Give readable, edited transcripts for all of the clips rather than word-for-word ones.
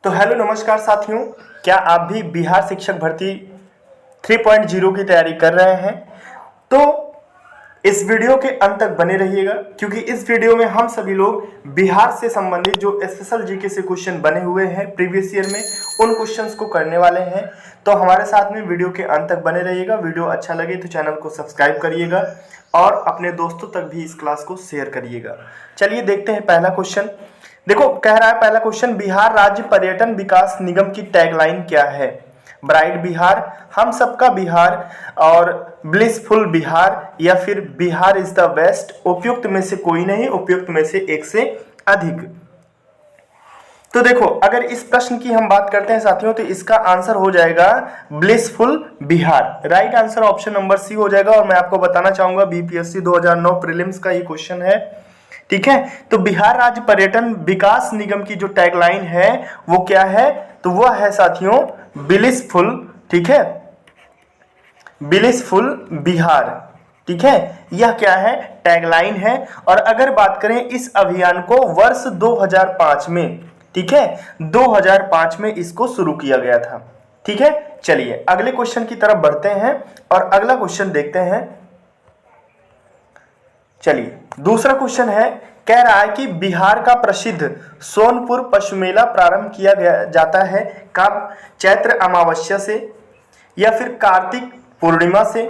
तो हेलो नमस्कार साथियों, क्या आप भी बिहार शिक्षक भर्ती 3.0 की तैयारी कर रहे हैं? तो इस वीडियो के अंत तक बने रहिएगा, क्योंकि इस वीडियो में हम सभी लोग बिहार से संबंधित जो स्पेशल जीके से क्वेश्चन बने हुए हैं प्रीवियस ईयर में, उन क्वेश्चंस को करने वाले हैं। तो हमारे साथ में वीडियो के अंत तक बने रहिएगा। वीडियो अच्छा लगे तो चैनल को सब्सक्राइब करिएगा और अपने दोस्तों तक भी इस क्लास को शेयर करिएगा। चलिए देखते हैं पहला क्वेश्चन। देखो, कह रहा है पहला क्वेश्चन, बिहार राज्य पर्यटन विकास निगम की टैगलाइन क्या है? ब्राइट बिहार, हम सबका बिहार और ब्लिसफुल बिहार, या फिर बिहार इज द बेस्ट, उपयुक्त में से कोई नहीं, उपयुक्त में से एक से अधिक। तो देखो, अगर इस प्रश्न की हम बात करते हैं साथियों, तो इसका आंसर हो जाएगा blissful Bihar. Right answer option number C हो जाएगा। और मैं आपको बताना चाहूंगा बीपीएससी 2009 प्रीलिम्स का ये क्वेश्चन है, ठीक है। तो बिहार राज्य पर्यटन विकास निगम की जो टैगलाइन है वो क्या है? तो वह है साथियों ब्लिसफुल, ठीक है, ब्लिसफुल बिहार, ठीक है। यह क्या है? टैगलाइन है। और अगर बात करें इस अभियान को वर्ष 2005 में, ठीक है, 2005 में इसको शुरू किया गया था, ठीक है। चलिए अगले क्वेश्चन की तरफ बढ़ते हैं और अगला क्वेश्चन देखते हैं। चलिए दूसरा क्वेश्चन है, कह रहा है कि बिहार का प्रसिद्ध सोनपुर पशु मेला प्रारंभ किया जाता है कब? चैत्र अमावस्या से, या फिर कार्तिक पूर्णिमा से,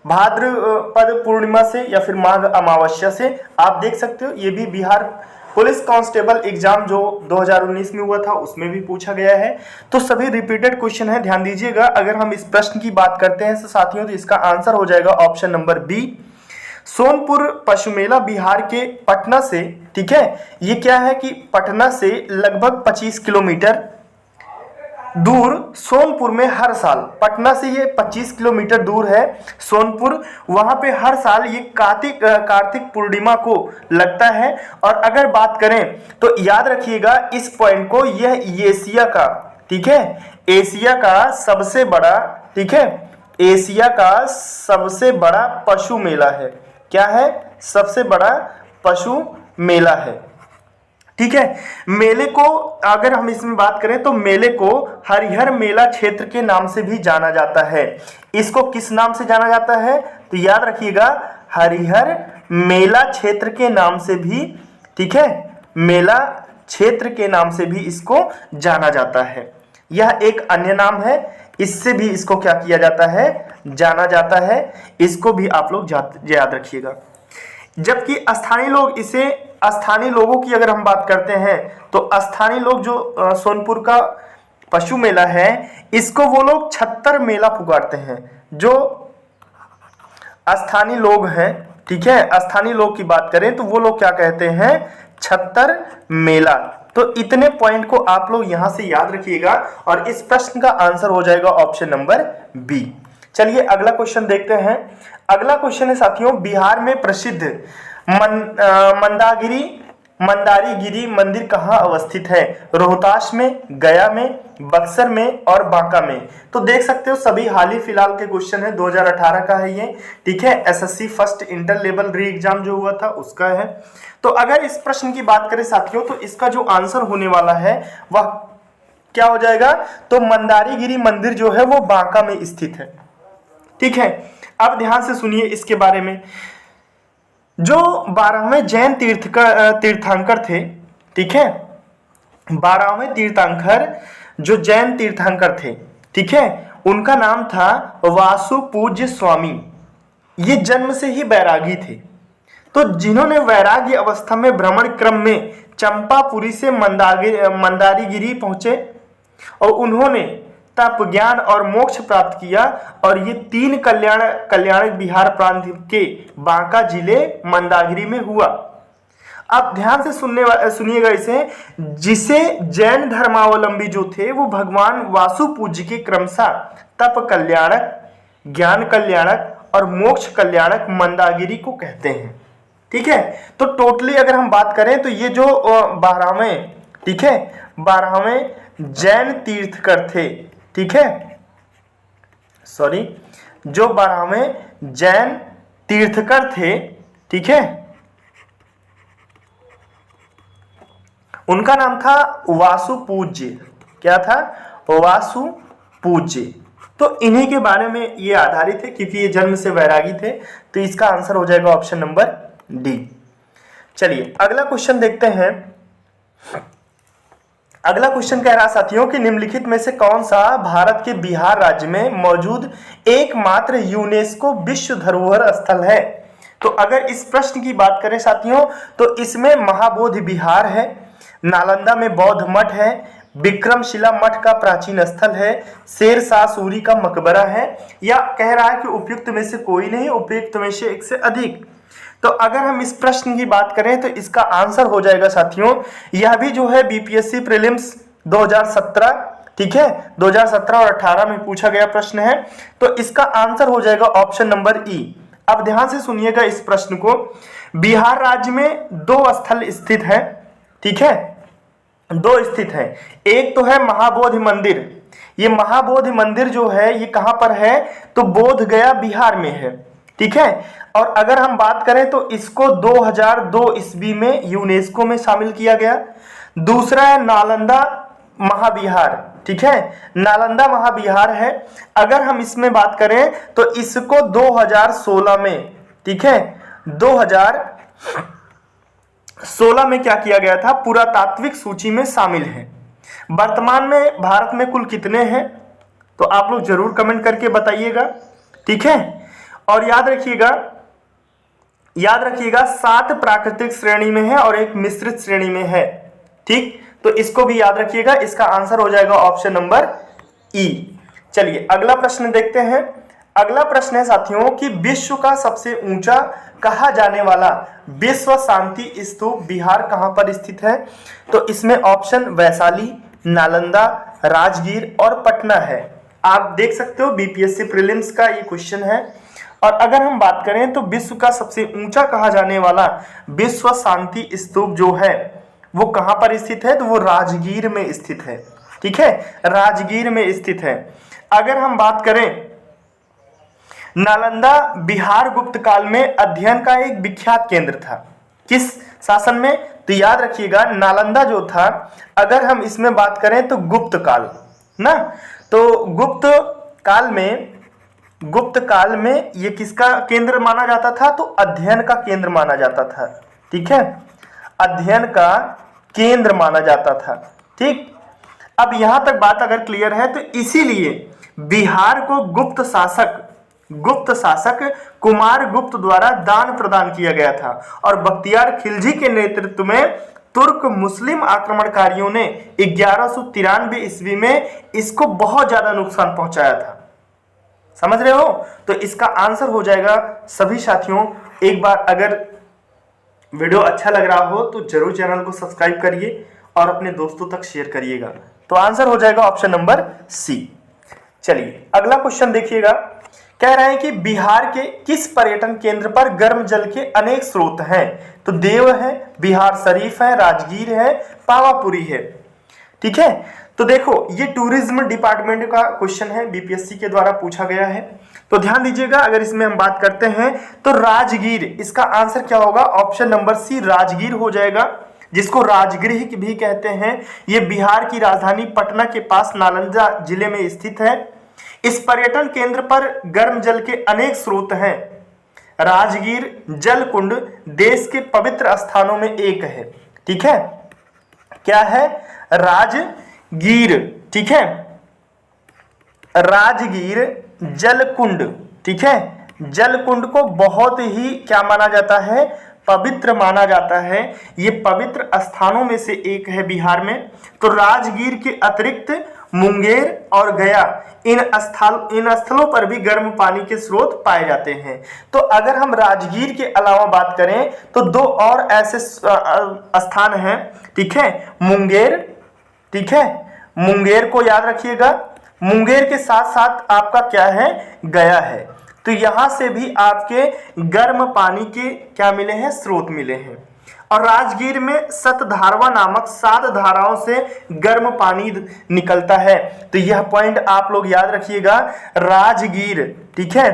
भाद्रपद पूर्णिमा से, या फिर माघ अमावस्या से। आप देख सकते हो ये भी बिहार पुलिस कांस्टेबल एग्जाम जो 2019 में हुआ था उसमें भी पूछा गया है। तो सभी रिपीटेड क्वेश्चन है, ध्यान दीजिएगा। अगर हम इस प्रश्न की बात करते हैं तो साथियों, तो इसका आंसर हो जाएगा ऑप्शन नंबर बी, सोनपुर पशु मेला बिहार के पटना से, ठीक है। ये क्या है कि पटना से लगभग 25 किलोमीटर दूर सोनपुर में हर साल, पटना से ये 25 किलोमीटर दूर है सोनपुर, वहां पे हर साल ये कार्तिक पूर्णिमा को लगता है। और अगर बात करें तो याद रखिएगा इस पॉइंट को, यह एशिया का, ठीक है, एशिया का सबसे बड़ा, ठीक है, एशिया का सबसे बड़ा पशु मेला है। क्या है? सबसे बड़ा पशु मेला है, ठीक है। मेले को अगर हम इसमें बात करें तो मेले को हरिहर मेला क्षेत्र के नाम से भी जाना जाता है। इसको किस नाम से जाना जाता है? तो याद रखिएगा हरिहर मेला क्षेत्र के नाम से भी, ठीक है, मेला क्षेत्र के नाम से भी इसको जाना जाता है। यह एक अन्य नाम है, इससे भी इसको क्या किया जाता है? जाना जाता है। इसको भी आप लोग याद रखिएगा। जबकि स्थानीय लोग इसे, स्थानीय लोगों की अगर हम बात करते हैं तो स्थानीय लोग जो सोनपुर का पशु मेला है इसको वो लोग छत्तर मेला पुकारते हैं। जो स्थानीय लोग हैं, ठीक है, स्थानीय लोग की बात करें तो वो लोग क्या कहते हैं? छत्तर मेला। तो इतने पॉइंट को आप लोग यहां से याद रखिएगा और इस प्रश्न का आंसर हो जाएगा ऑप्शन नंबर बी। चलिए अगला क्वेश्चन देखते हैं। अगला क्वेश्चन है साथियों, बिहार में प्रसिद्ध मंदारीगिरी मंदिर कहाँ अवस्थित है? रोहतास में, गया में, बक्सर में और बांका में। तो देख सकते हो सभी हाल ही फिलहाल के क्वेश्चन है, 2018 का है ये, ठीक है। एसएससी फर्स्ट इंटर लेवल री एग्जाम जो हुआ था उसका है। तो अगर इस प्रश्न की बात करें साथियों तो इसका जो आंसर होने वाला है वह क्या हो जाएगा? तो मंदारीगिरी मंदिर जो है वो बांका में स्थित है, ठीक है। अब ध्यान से सुनिए इसके बारे में। जो 12वें जैन तीर्थंकर थे, ठीक है, 12वें तीर्थंकर जो जैन तीर्थंकर थे, ठीक है, उनका नाम था वासु पूज्य स्वामी। ये जन्म से ही बैरागी थे। तो जिन्होंने वैराग्य अवस्था में भ्रमण क्रम में चंपापुरी से मंदारीगिरी पहुंचे और उन्होंने तप, ज्ञान और मोक्ष प्राप्त किया। और ये 3 कल्याण बिहार प्रांत के बांका जिले मंदागिरी में हुआ। अब ध्यान से सुनिएगा इसे, जिसे जैन धर्मावलंबी जो थे वो भगवान वासु पूज्य के क्रमशः तप कल्याणक, ज्ञान कल्याणक और मोक्ष कल्याणक मंदागिरी को कहते हैं, ठीक है। तो टोटली अगर हम बात करें तो ये जो 12वें, ठीक है, 12वें जैन तीर्थकर थे, ठीक है, सॉरी, जो 12वें जैन तीर्थकर थे, ठीक है, उनका नाम था वासु पूज्य, क्या था? वासु पूज्य। तो इन्हीं के बारे में ये आधारित है, क्योंकि ये जन्म से वैरागी थे। तो इसका आंसर हो जाएगा ऑप्शन नंबर डी। चलिए अगला क्वेश्चन देखते हैं। अगला क्वेश्चन कह रहा साथियों कि निम्नलिखित में से कौन सा भारत के बिहार राज्य में मौजूद एकमात्र यूनेस्को विश्व धरोहर स्थल है? तो अगर इस प्रश्न की बात करें साथियों तो इसमें महाबोधि बिहार है, नालंदा में बौद्ध मठ है, विक्रमशिला मठ का प्राचीन स्थल है, शेरशाह सूरी का मकबरा है, या कह रहा है कि उपयुक्त में से कोई नहीं, उपयुक्त में से एक से अधिक। तो अगर हम इस प्रश्न की बात करें तो इसका आंसर हो जाएगा साथियों, यह भी जो है बीपीएससी प्रीलिम्स 2017, ठीक है, 2017 और 18 में पूछा गया प्रश्न है। तो इसका आंसर हो जाएगा ऑप्शन नंबर ई। अब ध्यान से सुनिएगा इस प्रश्न को। बिहार राज्य में 2 स्थल स्थित है, ठीक है, 2 स्थित है। एक तो है महाबोधि मंदिर। ये महाबोधि मंदिर जो है ये कहां पर है? तो बोध गया बिहार में है, ठीक है। और अगर हम बात करें तो इसको 2002 ईस्वी में यूनेस्को में शामिल किया गया। दूसरा है नालंदा महाविहार, ठीक है, नालंदा महाविहार है। अगर हम इसमें बात करें तो इसको 2016 में, ठीक है, 2016 में क्या किया गया था? पुरातात्विक सूची में शामिल है। वर्तमान में भारत में कुल कितने हैं? तो आप लोग जरूर कमेंट करके बताइएगा, ठीक है। और याद रखिएगा 7 प्राकृतिक श्रेणी में है और 1 मिश्रित श्रेणी में है, ठीक। तो इसको भी याद रखिएगा। इसका आंसर हो जाएगा ऑप्शन नंबर ई। चलिए अगला प्रश्न देखते हैं। अगला प्रश्न है साथियों कि विश्व का सबसे ऊंचा कहा जाने वाला विश्व शांति स्तूप बिहार कहां पर स्थित है? तो इसमें ऑप्शन वैशाली, नालंदा, राजगीर और पटना है। आप देख सकते हो बीपीएससी प्रीलिम्स का ये क्वेश्चन है। और अगर हम बात करें तो विश्व का सबसे ऊंचा कहा जाने वाला विश्व शांति स्तूप जो है वो कहां पर स्थित है? तो वो राजगीर में स्थित है, ठीक है, राजगीर में स्थित है। अगर हम बात करें नालंदा बिहार गुप्त काल में अध्ययन का एक विख्यात केंद्र था। किस शासन में? तो याद रखिएगा नालंदा जो था, अगर हम इसमें बात करें तो गुप्त काल ना, तो गुप्त काल में ये किसका केंद्र माना जाता था? तो अध्ययन का केंद्र माना जाता था, ठीक है, अध्ययन का केंद्र माना जाता था, ठीक। अब यहां तक बात अगर क्लियर है तो इसीलिए बिहार को गुप्त शासक कुमार गुप्त द्वारा दान प्रदान किया गया था। और बख्तियार खिलजी के नेतृत्व में तुर्क मुस्लिम आक्रमणकारियों ने 1193 ईस्वी में इसको बहुत ज्यादा नुकसान पहुंचाया था। समझ रहे हो? तो इसका आंसर हो जाएगा सभी साथियों। एक बार अगर वीडियो अच्छा लग रहा हो तो जरूर चैनल को सब्सक्राइब करिए और अपने दोस्तों तक शेयर करिएगा। तो आंसर हो जाएगा ऑप्शन नंबर सी। चलिए अगला क्वेश्चन देखिएगा। कह रहे हैं कि बिहार के किस पर्यटन केंद्र पर गर्म जल के अनेक स्रोत हैं? तो देव है, बिहार शरीफ है, राजगीर है, पावापुरी है, ठीक है। तो देखो ये टूरिज्म डिपार्टमेंट का क्वेश्चन है, बीपीएससी के द्वारा पूछा गया है। तो ध्यान दीजिएगा अगर इसमें हम बात करते हैं तो राजगीर, इसका आंसर क्या होगा? ऑप्शन नंबर सी राजगीर हो जाएगा, जिसको राजगृह भी कहते हैं। ये बिहार की राजधानी पटना के पास नालंदा जिले में स्थित है। इस पर्यटन केंद्र पर गर्म जल के अनेक स्रोत हैं। राजगीर जल कुंड देश के पवित्र स्थानों में एक है, ठीक है। क्या है? राजगीर, ठीक है, राजगीर जल कुंड, ठीक है। जल कुंड को बहुत ही क्या माना जाता है? पवित्र माना जाता है। ये पवित्र स्थानों में से एक है बिहार में। तो राजगीर के अतिरिक्त मुंगेर और गया इन स्थलों पर भी गर्म पानी के स्रोत पाए जाते हैं। तो अगर हम राजगीर के अलावा बात करें तो 2 और ऐसे स्थान हैं, ठीक है, मुंगेर, ठीक है, मुंगेर को याद रखिएगा। मुंगेर के साथ साथ आपका क्या है? गया है। तो यहां से भी आपके गर्म पानी के क्या मिले हैं? स्रोत मिले हैं। और राजगीर में सतधारवा नामक 7 धाराओं से गर्म पानी निकलता है। तो यह पॉइंट आप लोग याद रखिएगा। राजगीर, ठीक है,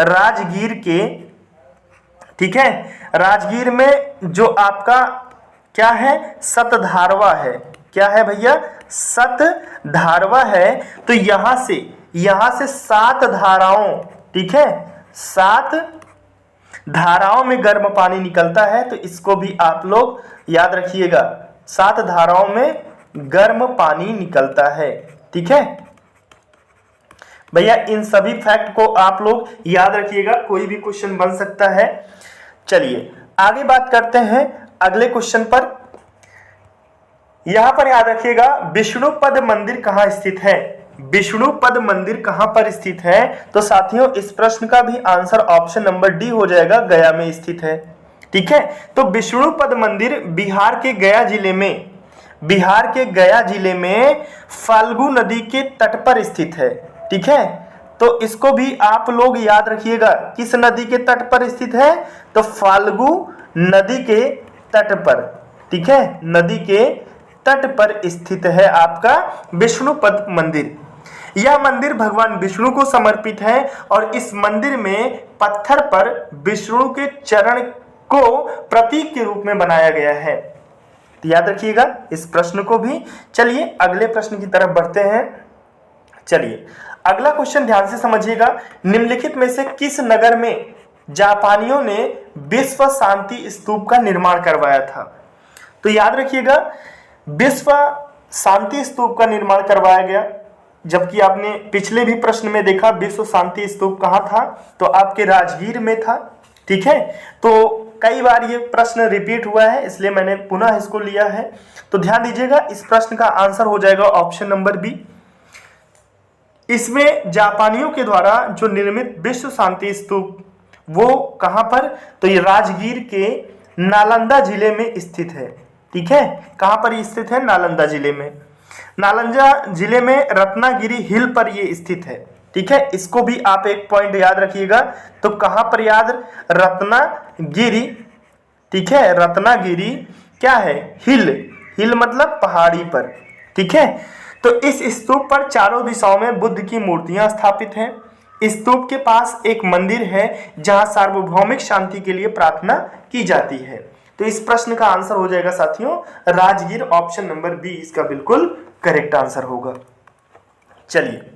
राजगीर के, ठीक है, राजगीर में जो आपका क्या है? सतधारवा है, क्या है भैया, सतधारवा है। तो यहां से 7 धाराओं, ठीक है, 7 धाराओं में गर्म पानी निकलता है। तो इसको भी आप लोग याद रखिएगा, 7 धाराओं में गर्म पानी निकलता है, ठीक है भैया। इन सभी फैक्ट को आप लोग याद रखिएगा, कोई भी क्वेश्चन बन सकता है। चलिए आगे बात करते हैं अगले क्वेश्चन पर। यहां पर याद रखिएगा, विष्णुपद मंदिर कहां स्थित है। विष्णुपद मंदिर कहां पर स्थित है? तो साथियों इस प्रश्न का भी आंसर ऑप्शन नंबर डी हो जाएगा, गया में स्थित है, ठीक है। तो विष्णुपद मंदिर बिहार के गया जिले में फाल्गु नदी के तट पर स्थित है, ठीक है। तो इसको भी आप लोग याद रखिएगा, किस नदी के तट पर स्थित है? तो फाल्गु नदी के तट पर, ठीक है, नदी के तट पर स्थित है आपका विष्णुपद मंदिर। यह मंदिर भगवान विष्णु को समर्पित है और इस मंदिर में पत्थर पर विष्णु के चरण को प्रतीक के रूप में बनाया गया है। तो याद रखिएगा इस प्रश्न को भी। चलिए अगले प्रश्न की तरफ बढ़ते हैं। चलिए अगला क्वेश्चन ध्यान से समझिएगा, निम्नलिखित में से किस नगर में जापानियों ने विश्व शांति स्तूप का निर्माण करवाया था? तो याद रखिएगा विश्व शांति स्तूप का निर्माण करवाया गया, जबकि आपने पिछले भी प्रश्न में देखा विश्व शांति स्तूप कहाँ था, तो आपके राजगीर में था, ठीक है। तो कई बार ये प्रश्न रिपीट हुआ है, इसलिए मैंने पुनः इसको लिया है। तो ध्यान दीजिएगा इस प्रश्न का आंसर हो जाएगा ऑप्शन नंबर बी। इसमें जापानियों के द्वारा जो निर्मित विश्व शांति स्तूप वो कहां पर? तो ये राजगीर के नालंदा जिले में स्थित है, ठीक है। कहां पर स्थित है? नालंदा जिले में। नालंदा जिले में रत्नागिरी हिल पर ये स्थित है, ठीक है। इसको भी आप एक पॉइंट याद रखिएगा। तो कहां पर याद? रत्नागिरी, ठीक है। रत्नागिरी क्या है? हिल मतलब पहाड़ी पर, ठीक है। तो इस स्तूप पर चारों दिशाओं में बुद्ध की मूर्तियां स्थापित हैं। स्तूप के पास एक मंदिर है जहां सार्वभौमिक शांति के लिए प्रार्थना की जाती है। तो इस प्रश्न का आंसर हो जाएगा साथियों राजगीर, ऑप्शन नंबर बी इसका बिल्कुल करेक्ट आंसर होगा। चलिए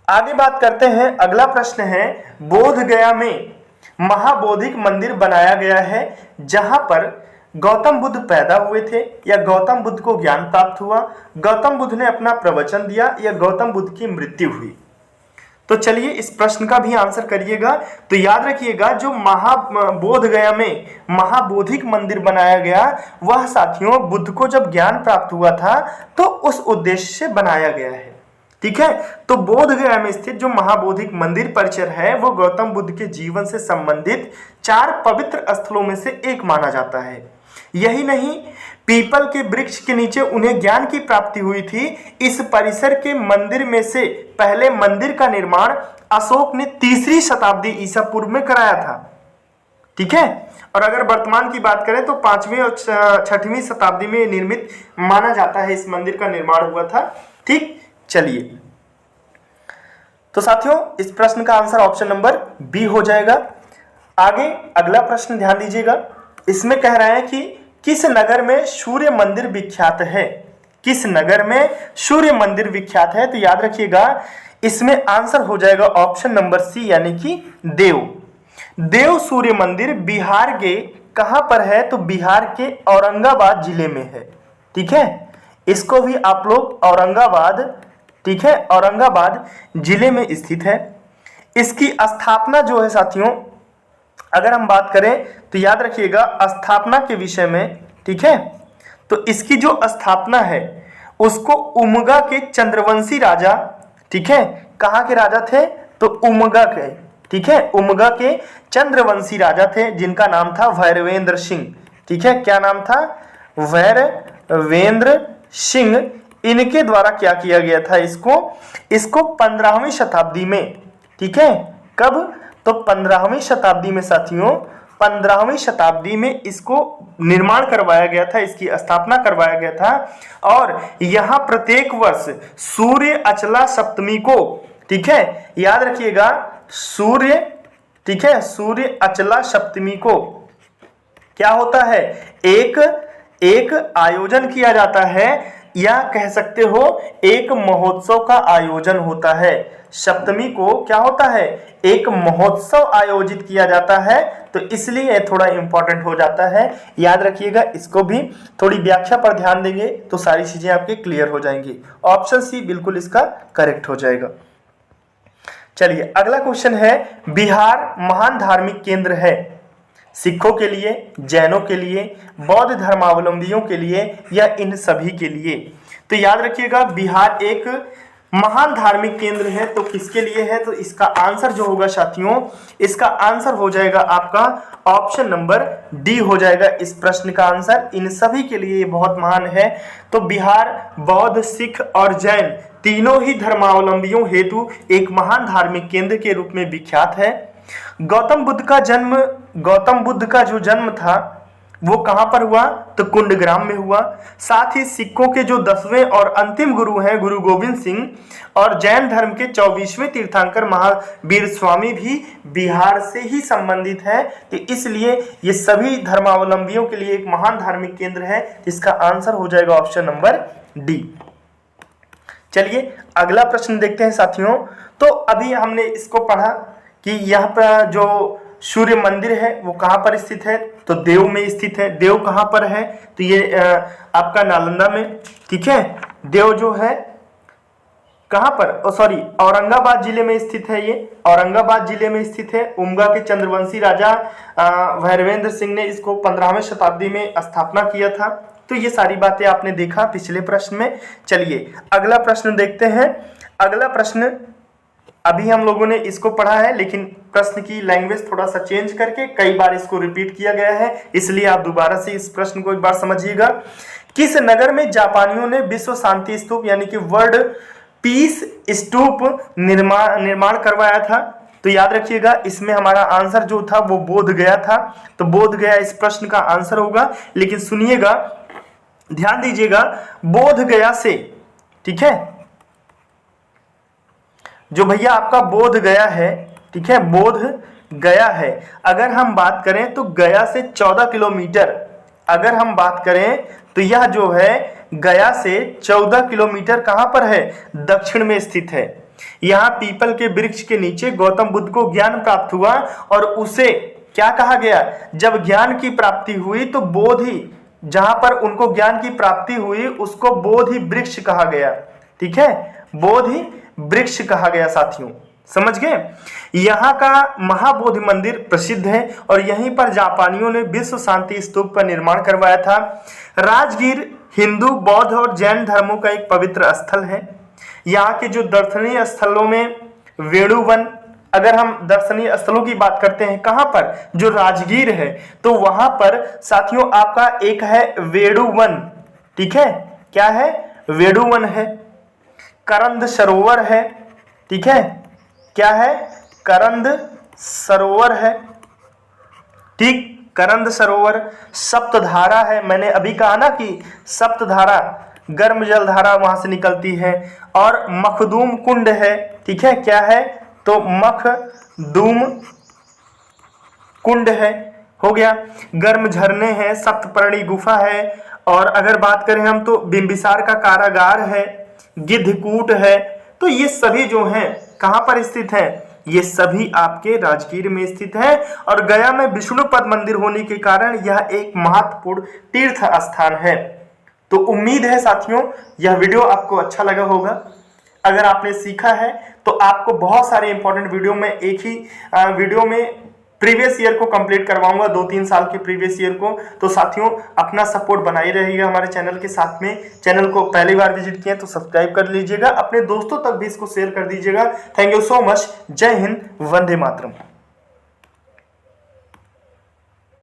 आगे बात करते हैं। अगला प्रश्न है, बोध गया में महाबोधिक मंदिर बनाया गया है जहां पर गौतम बुद्ध पैदा हुए थे या गौतम बुद्ध को ज्ञान प्राप्त हुआ, गौतम बुद्ध ने अपना प्रवचन दिया या गौतम बुद्ध की मृत्यु हुई। तो चलिए इस प्रश्न का भी आंसर करिएगा। तो याद रखिएगा जो बोध गया में महाबोधिक मंदिर बनाया गया वह साथियों बुद्ध को जब ज्ञान प्राप्त हुआ था तो उस उद्देश्य से बनाया गया है, ठीक है। तो बोध गया में स्थित जो महाबोधिक मंदिर परिसर है वो गौतम बुद्ध के जीवन से संबंधित 4 पवित्र स्थलों में से एक माना जाता है। यही नहीं, पीपल के वृक्ष के नीचे उन्हें ज्ञान की प्राप्ति हुई थी। इस परिसर के मंदिर में से पहले मंदिर का निर्माण अशोक ने 3री शताब्दी ईसा पूर्व में कराया था, ठीक है। और अगर वर्तमान की बात करें तो 5वीं और 6वीं शताब्दी में निर्मित माना जाता है, इस मंदिर का निर्माण हुआ था, ठीक। चलिए तो साथियों इस प्रश्न का आंसर ऑप्शन नंबर बी हो जाएगा। आगे अगला प्रश्न ध्यान दीजिएगा, इसमें कह रहे हैं कि किस नगर में सूर्य मंदिर विख्यात है? किस नगर में सूर्य मंदिर विख्यात है? तो याद रखिएगा इसमें आंसर हो जाएगा ऑप्शन नंबर सी यानी कि देव सूर्य मंदिर बिहार के कहां पर है? तो बिहार के औरंगाबाद जिले में है, ठीक है। इसको भी आप लोग औरंगाबाद, ठीक है, औरंगाबाद जिले में स्थित है। इसकी स्थापना जो है साथियों अगर हम बात करें तो याद रखिएगा स्थापना के विषय में, ठीक है। तो इसकी जो स्थापना है उसको उमगा के चंद्रवंशी राजा, ठीक है, कहाँ के राजा थे? तो उमगा के, ठीक है, उमगा के चंद्रवंशी राजा थे जिनका नाम था भैरवेंद्र सिंह, ठीक है। क्या नाम था? भैरवेंद्र सिंह। इनके द्वारा क्या किया गया था? इसको 15वीं शताब्दी में, ठीक है। कब? तो 15वीं शताब्दी में साथियों, 15वीं शताब्दी में इसको निर्माण करवाया गया था, इसकी स्थापना करवाया गया था। और यहाँ प्रत्येक वर्ष सूर्य अचला सप्तमी को, ठीक है, याद रखिएगा सूर्य, ठीक है, सूर्य अचला सप्तमी को क्या होता है? एक आयोजन किया जाता है या कह सकते हो एक महोत्सव का आयोजन होता है। सप्तमी को क्या होता है, एक महोत्सव आयोजित किया जाता है, तो इसलिए थोड़ा इंपॉर्टेंट हो जाता है। याद रखिएगा, इसको भी थोड़ी व्याख्या पर ध्यान देंगे तो सारी चीजें आपके क्लियर हो जाएंगी। ऑप्शन सी बिल्कुल इसका करेक्ट हो जाएगा। चलिए अगला क्वेश्चन है, बिहार महान धार्मिक केंद्र है सिखों के लिए, जैनों के लिए, बौद्ध धर्मावलंबियों के लिए या इन सभी के लिए? तो याद रखिएगा, बिहार एक महान धार्मिक केंद्र है, तो किसके लिए है? तो इसका आंसर जो होगा साथियों, इसका आंसर हो जाएगा आपका ऑप्शन नंबर डी हो जाएगा इस प्रश्न का आंसर। इन सभी के लिए ये बहुत महान है। तो बिहार बौद्ध, सिख और जैन तीनों ही धर्मावलंबियों हेतु एक महान धार्मिक केंद्र के रूप में विख्यात है। गौतम बुद्ध का जो जन्म था वो कहां पर हुआ? तो कुंडग्राम में हुआ। साथ ही सिखों के जो 10वें और अंतिम गुरु हैं गुरु गोविंद सिंह और जैन धर्म के 24वें तीर्थंकर महावीर स्वामी भी बिहार से ही संबंधित है। तो इसलिए ये सभी धर्मावलंबियों के लिए एक महान धार्मिक केंद्र है। इसका आंसर हो जाएगा ऑप्शन नंबर डी। चलिए अगला प्रश्न देखते हैं साथियों। तो अभी हमने इसको पढ़ा कि यहाँ पर जो सूर्य मंदिर है वो कहाँ पर स्थित है? तो देव में स्थित है। देव कहाँ पर है? तो ये आपका नालंदा में, ठीक है। देव जो है कहाँ पर, औरंगाबाद जिले में स्थित है। ये औरंगाबाद जिले में स्थित है। उमगा के चंद्रवंशी राजा भैरवेंद्र सिंह ने इसको 15वीं शताब्दी में स्थापना किया था। तो ये सारी बातें आपने देखा पिछले प्रश्न में। चलिए अगला प्रश्न देखते हैं। अगला प्रश्न अभी हम लोगों ने इसको पढ़ा है, लेकिन प्रश्न की लैंग्वेज थोड़ा सा चेंज करके कई बार इसको रिपीट किया गया है, इसलिए आप दोबारा से इस प्रश्न को एक बार समझिएगा। किस नगर में जापानियों ने विश्व शांति स्तूप यानी कि वर्ल्ड पीस स्तूप निर्माण करवाया था? तो याद रखिएगा, इसमें हमारा आंसर जो था वो बोध गया था। तो बोध गया इस प्रश्न का आंसर होगा। लेकिन सुनिएगा, ध्यान दीजिएगा, बोध गया से, ठीक है, जो भैया आपका बोध गया है, ठीक है, बोध गया है, अगर हम बात करें तो गया से 14 किलोमीटर, अगर हम बात करें तो यह जो है गया से 14 किलोमीटर कहां पर है? दक्षिण में स्थित है। यहां पीपल के वृक्ष के नीचे गौतम बुद्ध को ज्ञान प्राप्त हुआ और उसे क्या कहा गया? जब ज्ञान की प्राप्ति हुई तो बोधि, जहां पर उनको ज्ञान की प्राप्ति हुई उसको बोधि वृक्ष कहा गया, ठीक है, बोधि वृक्ष कहा गया। साथियों समझ गए? यहाँ का महाबोधि मंदिर प्रसिद्ध है और यहीं पर जापानियों ने विश्व शांति स्तूप का निर्माण करवाया था। राजगीर हिंदू, बौद्ध और जैन धर्मों का एक पवित्र स्थल है। यहाँ के जो दर्शनीय स्थलों में वेणुवन, अगर हम दर्शनीय स्थलों की बात करते हैं कहां पर? जो राजगीर है, तो वहां पर साथियों आपका एक है वेणुवन, ठीक है, क्या है? वेणुवन है। करंद सरोवर है, ठीक है, क्या है? करंद सरोवर है, ठीक, करंद सरोवर। सप्तधारा है, मैंने अभी कहा ना कि सप्तधारा गर्म जलधारा वहां से निकलती है। और मखदूम कुंड है, ठीक है, क्या है? तो मखदूम कुंड है, हो गया। गर्म झरने हैं, सप्तपर्णी गुफा है। और अगर बात करें हम तो बिंबिसार का कारागार है, गिद्धकूट है। तो ये सभी जो हैं कहां पर स्थित हैं? ये सभी आपके राजगीर में स्थित है। और गया में विष्णुपद मंदिर होने के कारण यह एक महत्वपूर्ण तीर्थ स्थान है। तो उम्मीद है साथियों यह वीडियो आपको अच्छा लगा होगा। अगर आपने सीखा है तो आपको बहुत सारे इंपॉर्टेंट वीडियो में एक ही वीडियो में प्रीवियस ईयर को कंप्लीट करवाऊंगा, 2-3 साल के प्रीवियस ईयर को। तो साथियों अपना सपोर्ट बनाए रहिएगा हमारे चैनल के साथ में। चैनल को पहली बार विजिट किए तो सब्सक्राइब कर लीजिएगा, अपने दोस्तों तक भी इसको शेयर कर दीजिएगा। Thank you so much. जय हिंद, वंदे मातरम।